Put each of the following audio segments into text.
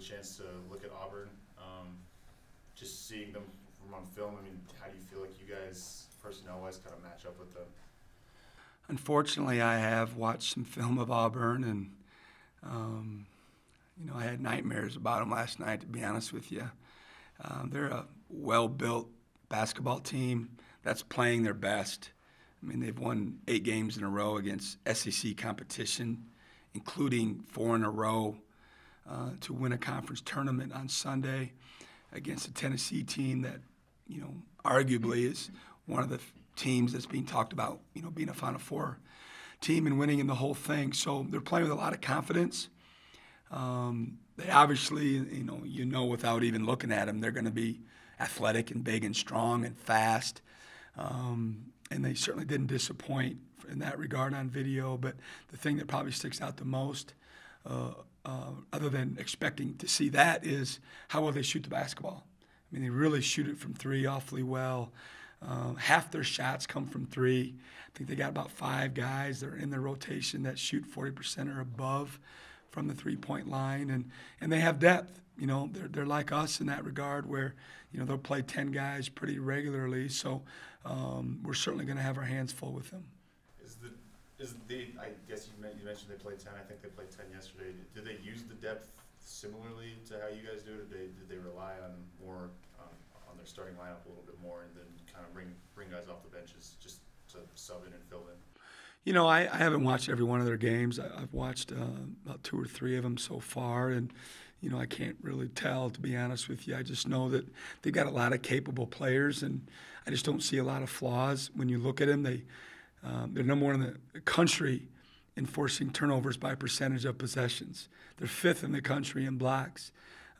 a chance to look at Auburn. Just seeing them from on film, I mean, how do you feel like you guys, personnel-wise, kind of match up with them? Unfortunately, I have watched some film of Auburn, and I had nightmares about them last night, to be honest with you. They're a well-built basketball team that's playing their best. I mean, they've won 8 games in a row against SEC competition, including 4 in a row to win a conference tournament on Sunday against a Tennessee team that, arguably is one of the teams that's being talked about, being a Final Four team and winning in the whole thing. So they're playing with a lot of confidence. They obviously, without even looking at them, they're going to be athletic and big and strong and fast. And they certainly didn't disappoint in that regard on video. But the thing that probably sticks out the most, other than expecting to see that, is how well they shoot the basketball. I mean, they really shoot it from 3 awfully well. Half their shots come from 3. I think they got about 5 guys that are in their rotation that shoot 40% or above from the three-point line, and they have depth. They're like us in that regard, where they'll play 10 guys pretty regularly. So we're certainly going to have our hands full with them. I guess you mentioned they played 10. I think they played 10 yesterday. Did they use the depth similarly to how you guys do it? Did they rely on more on their starting lineup a little bit more, and then kind of bring guys off the benches just to sub in and fill in? I haven't watched every one of their games. I've watched about 2 or 3 of them so far, and I can't really tell, to be honest with you. I just know that they've got a lot of capable players, and I just don't see a lot of flaws when you look at them. They're number 1 in the country in forcing turnovers by percentage of possessions. They're 5th in the country in blocks.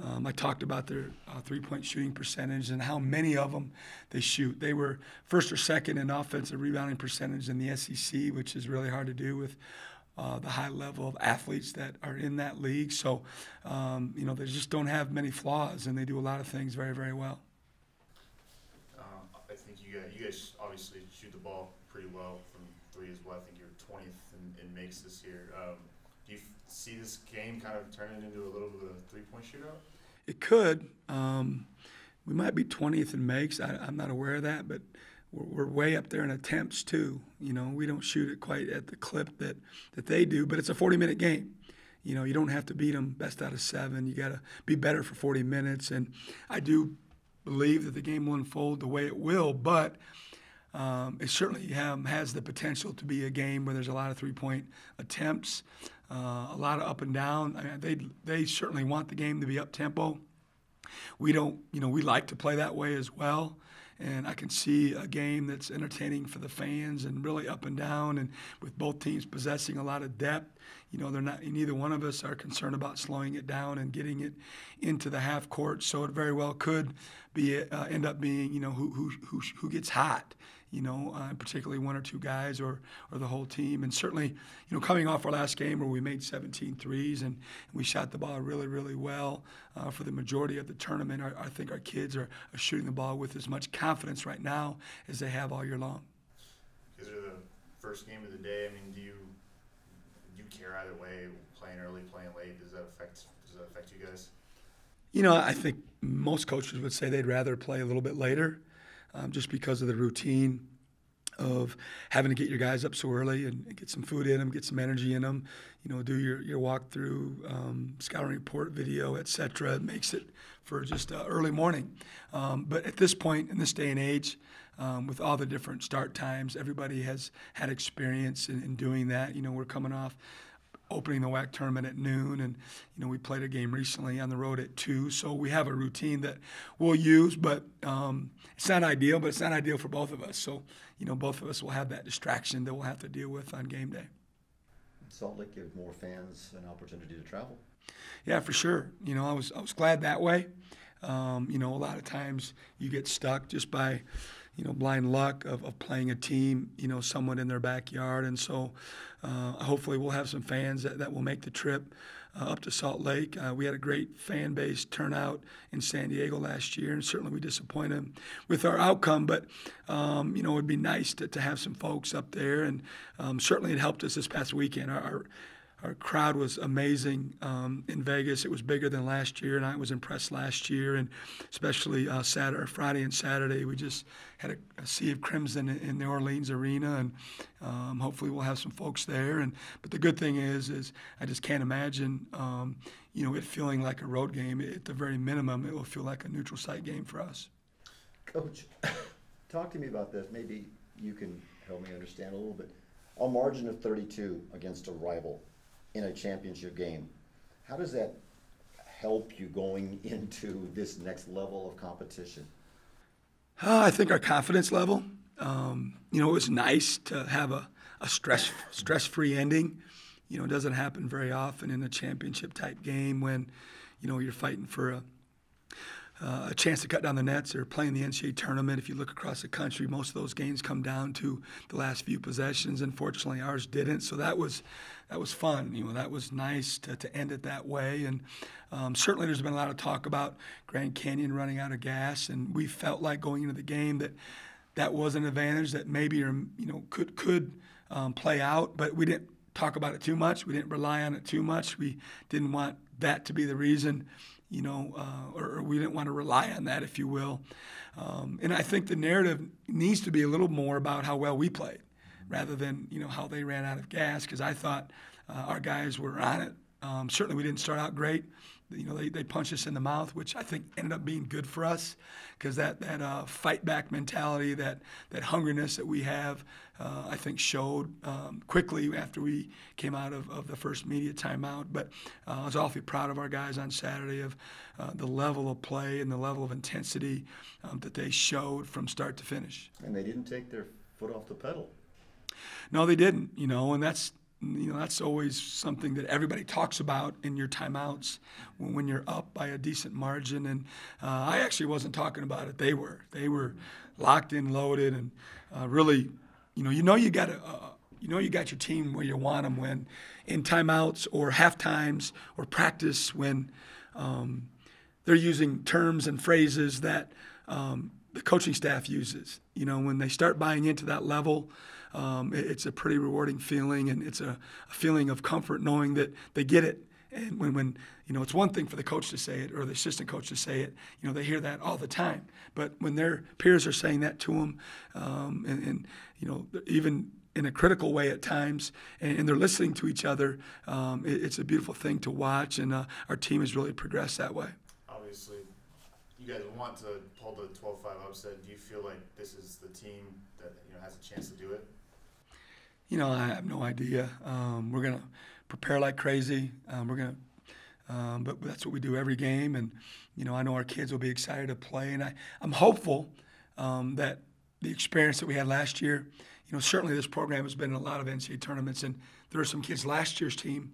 I talked about their three-point shooting percentage and how many of them they shoot. They were 1st or 2nd in offensive rebounding percentage in the SEC, which is really hard to do with the high level of athletes that are in that league. So, they just don't have many flaws, and they do a lot of things very, very well. I think you guys obviously shoot the ball pretty well from 3 as well. I think you're 20th in makes this year. Do you see this game kind of turning into a little bit of a three-point shootout? It could. We might be 20th in makes. I'm not aware of that, but we're way up there in attempts too. We don't shoot it quite at the clip that they do, but it's a 40-minute game. You don't have to beat them best out of 7. You got to be better for 40 minutes, and I do believe that the game will unfold the way it will, but it certainly has the potential to be a game where there's a lot of three-point attempts, a lot of up and down. I mean, they certainly want the game to be up-tempo. We don't, we like to play that way as well. And I can see a game that's entertaining for the fans and really up and down, and with both teams possessing a lot of depth. Neither one of us are concerned about slowing it down and getting it into the half court. So it very well could be end up being, who gets hot. Particularly 1 or 2 guys or the whole team. And certainly, coming off our last game where we made 17 threes and we shot the ball really, really well for the majority of the tournament, I think our kids are shooting the ball with as much confidence right now as they have all year long. Because they're the first game of the day, I mean, do you care either way, playing early, playing late? Does that affect you guys? I think most coaches would say they'd rather play a little bit later. Just because of the routine of having to get your guys up so early and get some food in them, get some energy in them, do your walkthrough, scouting report video, etc. It makes it for just early morning. But at this point, in this day and age, with all the different start times, everybody has had experience in doing that. We're coming off opening the WAC tournament at noon, and we played a game recently on the road at 2, so we have a routine that we'll use, but it's not ideal, but it's not ideal for both of us. So both of us will have that distraction that we'll have to deal with on game day. Salt Lake give more fans an opportunity to travel? Yeah, for sure. I was glad that way. A lot of times you get stuck just by blind luck of playing a team, somewhat in their backyard. And so hopefully we'll have some fans that will make the trip up to Salt Lake. We had a great fan base turnout in San Diego last year, and certainly we disappointed them with our outcome. But, it would be nice to have some folks up there. And certainly it helped us this past weekend. our crowd was amazing in Vegas. It was bigger than last year, and I was impressed last year, and especially Friday and Saturday. We just had a sea of crimson in New Orleans Arena, and hopefully we'll have some folks there. But the good thing is I just can't imagine, it feeling like a road game. At the very minimum, it will feel like a neutral site game for us. Coach, talk to me about this. Maybe you can help me understand a little bit. A margin of 32 against a rival in a championship game, how does that help you going into this next level of competition? I think our confidence level. It was nice to have a stress-free ending. It doesn't happen very often in a championship-type game when, you're fighting for a chance to cut down the nets or playing the NCAA Tournament. If you look across the country, most of those games come down to the last few possessions. Unfortunately, ours didn't. So that was fun. That was nice to end it that way. And certainly there's been a lot of talk about Grand Canyon running out of gas, and we felt like going into the game that was an advantage that maybe could play out, but we didn't talk about it too much. We didn't rely on it too much. We didn't want that to be the reason. Or we didn't want to rely on that, if you will. And I think the narrative needs to be a little more about how well we played rather than, how they ran out of gas, because I thought our guys were on it. Certainly we didn't start out great. They punched us in the mouth, which I think ended up being good for us, because that fight back mentality, that hungriness that we have, I think showed quickly after we came out of the first media timeout. But I was awfully proud of our guys on Saturday of the level of play and the level of intensity that they showed from start to finish. And they didn't take their foot off the pedal. No, they didn't. And that's always something that everybody talks about in your timeouts when you're up by a decent margin. And I actually wasn't talking about it. They were locked in, loaded, and really, you got your team where you want them when in timeouts or half times or practice when they're using terms and phrases that the coaching staff uses. When they start buying into that level, it's a pretty rewarding feeling, and it's a feeling of comfort knowing that they get it. And when it's one thing for the coach to say it or the assistant coach to say it, they hear that all the time. But when their peers are saying that to them, and even in a critical way at times, and they're listening to each other, it's a beautiful thing to watch, and our team has really progressed that way. Obviously, you guys want to pull the 12-5 upset. Do you feel like this is the team that has a chance to do it? I have no idea. We're gonna prepare like crazy. But that's what we do every game, and I know our kids will be excited to play, and I'm hopeful that the experience that we had last year. Certainly this program has been in a lot of NCAA tournaments, and there are some kids last year's team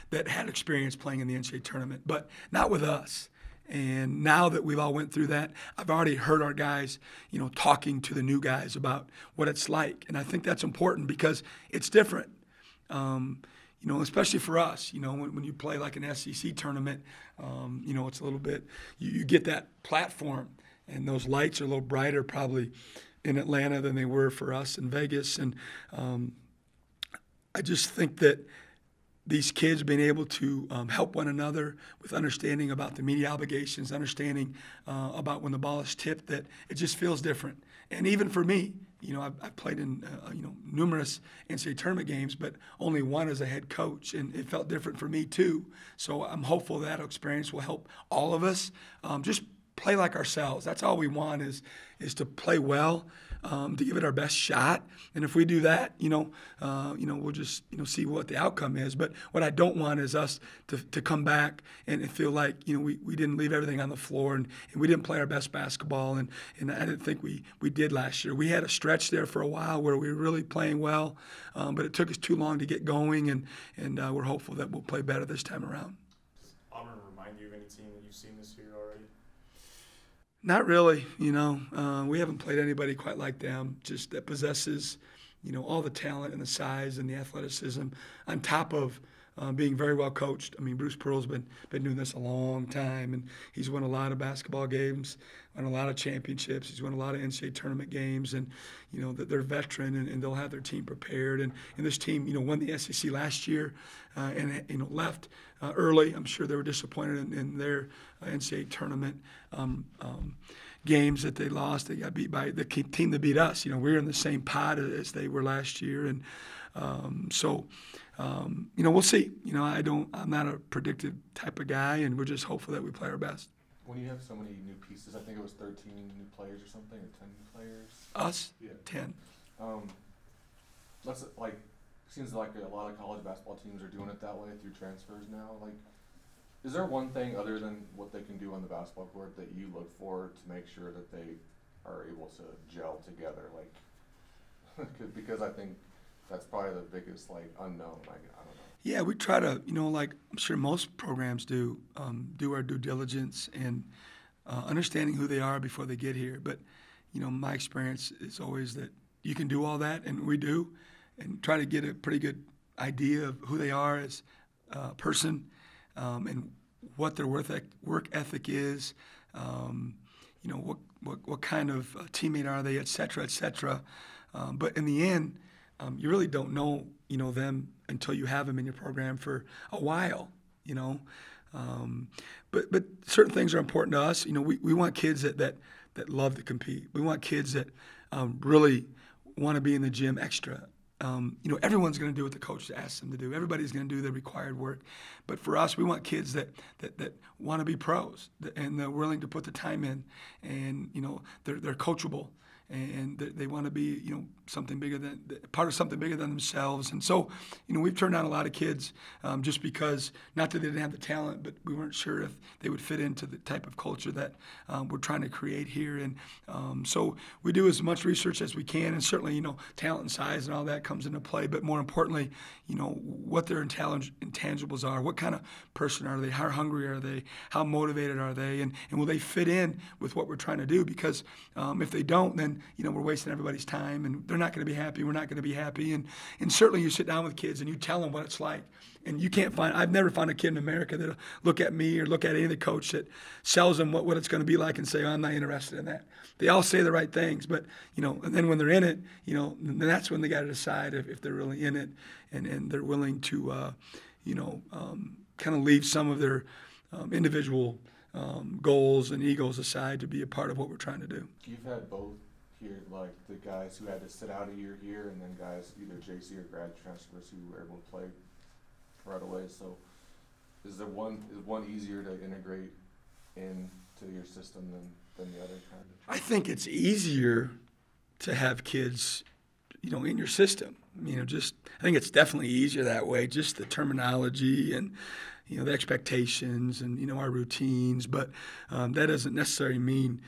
that had experience playing in the NCAA tournament, but not with us. And now that we've all went through that, I've already heard our guys, talking to the new guys about what it's like. And I think that's important because it's different, especially for us. When you play like an SEC tournament, it's a little bit, you get that platform, and those lights are a little brighter probably in Atlanta than they were for us in Vegas. And I just think that these kids being able to help one another with understanding about the media obligations, understanding about when the ball is tipped, that it just feels different. And even for me, I've played in numerous NCAA tournament games, but only one as a head coach, and it felt different for me too. So I'm hopeful that experience will help all of us just play like ourselves. That's all we want is to play well, to give it our best shot. And if we do that, we'll just see what the outcome is. But what I don't want is us to come back and feel like we didn't leave everything on the floor and we didn't play our best basketball. And I didn't think we did last year. We had a stretch there for a while where we were really playing well, but it took us too long to get going. And we're hopeful that we'll play better this time around. Does Auburn remind you of any team that you've seen this year already? Not really, we haven't played anybody quite like them, just that possesses, all the talent and the size and the athleticism on top of being very well coached. I mean, Bruce Pearl's been doing this a long time, and he's won a lot of basketball games, won a lot of championships. He's won a lot of NCAA tournament games, and they're veteran, and they'll have their team prepared. And this team, won the SEC last year, and left early. I'm sure they were disappointed in their NCAA tournament games that they lost. They got beat by the team that beat us. We were in the same pot as they were last year, and we'll see. I'm not a predictive type of guy, and we're just hopeful that we play our best. When you have so many new pieces, I think it was 13 new players or something, or 10 new players. Us? Yeah. 10. That's seems like a lot of college basketball teams are doing it that way through transfers now. Is there one thing other than what they can do on the basketball court that you look for to make sure that they are able to gel together? Because I think that's probably the biggest unknown. I don't know. Yeah, we try to, I'm sure most programs do our due diligence and understanding who they are before they get here. But, my experience is always that you can do all that, and we do, and try to get a pretty good idea of who they are as a person, and what their work ethic is, what kind of teammate are they, et cetera, et cetera. But in the end, you really don't know, them until you have them in your program for a while, But certain things are important to us. We want kids that love to compete. We want kids that really want to be in the gym extra. Everyone's going to do what the coach asks them to do. Everybody's going to do the required work. But for us, we want kids that want to be pros, and they're willing to put the time in, and they're coachable, and they want to be something bigger than part of something bigger than themselves. And so we've turned down a lot of kids just because, not that they didn't have the talent, but we weren't sure if they would fit into the type of culture that we're trying to create here. And so we do as much research as we can, and certainly talent and size and all that comes into play. But more importantly, what their intangibles are, what kind of person are they, how hungry are they, how motivated are they, and will they fit in with what we're trying to do? Because if they don't, then we're wasting everybody's time, and they're not going to be happy. We're not going to be happy. And certainly you sit down with kids and you tell them what it's like. And you can't find, I've never found a kid in America that'll look at me or look at any of the coach that sells them what it's going to be like and say, oh, I'm not interested in that. They all say the right things, but, and then when they're in it, then that's when they got to decide if they're really in it, and they're willing to, kind of leave some of their individual goals and egos aside to be a part of what we're trying to do. You've had both here, the guys who had to sit out a year here, and then guys, either JC or grad transfers, who were able to play right away. So is one easier to integrate into your system than the other kind of? I think it's easier to have kids, in your system. I think it's definitely easier that way, just the terminology and the expectations and, our routines, but that doesn't necessarily mean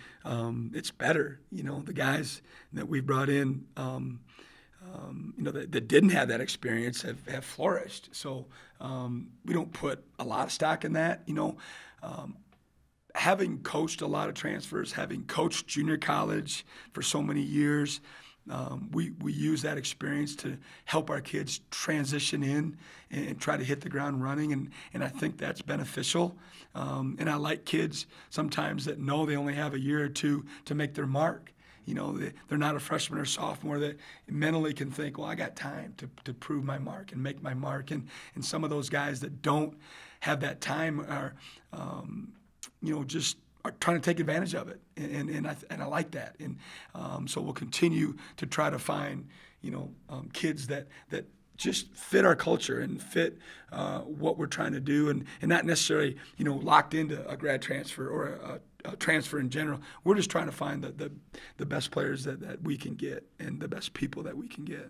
it's better. The guys that we brought in, that didn't have that experience have flourished. So we don't put a lot of stock in that. Having coached a lot of transfers, having coached junior college for so many years, we use that experience to help our kids transition in and try to hit the ground running, and I think that's beneficial. And I like kids sometimes that know they only have a year or two to make their mark. They're not a freshman or sophomore that mentally can think, well, I got time to prove my mark and make my mark. And some of those guys that don't have that time are, just are trying to take advantage of it, and I like that, and so we'll continue to try to find kids that just fit our culture and fit what we're trying to do, and not necessarily locked into a grad transfer or a transfer in general. We're just trying to find the best players that we can get and the best people that we can get.